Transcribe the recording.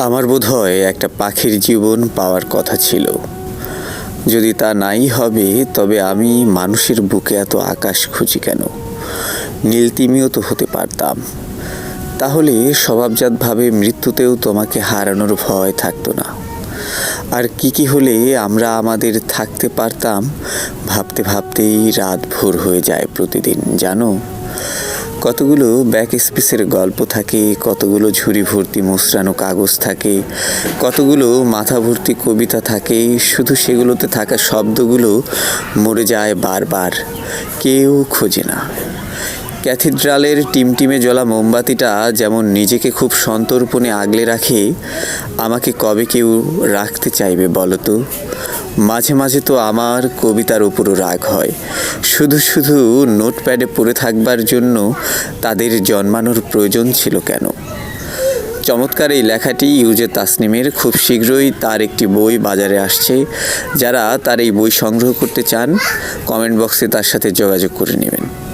আমার বোধহয় একটা পাখির জীবন পাওয়ার কথা ছিল। যদি তা নাই হবে, তবে আমি মানুষের বুকে এত আকাশ খুঁজি কেন? নীলতিমিও তো হতে পারতাম। তাহলে স্বভাবজাতভাবে মৃত্যুতেও তোমাকে হারানোর ভয় থাকতো না। আর কি হলে আমরা আমাদের থাকতে পারতাম, ভাবতে ভাবতেই রাত ভোর হয়ে যায় প্রতিদিন, জানো। কতগুলো ব্যাক স্পেসের গল্প থাকে, কতগুলো ঝুড়ি ভর্তি মোসরানো কাগজ থাকে, কতগুলো মাথা ভর্তি কবিতা থাকে। শুধু সেগুলোতে থাকা শব্দগুলো মরে যায় বারবার, কেউ খোঁজে না। ক্যাথিড্রালের টিমটিমে জ্বলা মোমবাতিটা যেমন নিজেকে খুব সন্তর্পণে আগলে রাখে, আমাকে কবে কেউ রাখতে চাইবে বলো তো? মাঝে মাঝে তো আমার কবিতার উপরও রাগ হয়। শুধু শুধু নোটপ্যাডে পড়ে থাকবার জন্য তাদের জন্মানোর প্রয়োজন ছিল কেন? চমৎকার এই লেখাটি ইউজে তাসনিমের। খুব শীঘ্রই তার একটি বই বাজারে আসছে। যারা তার এই বই সংগ্রহ করতে চান, কমেন্ট বক্সে তার সাথে যোগাযোগ করে নেবেন।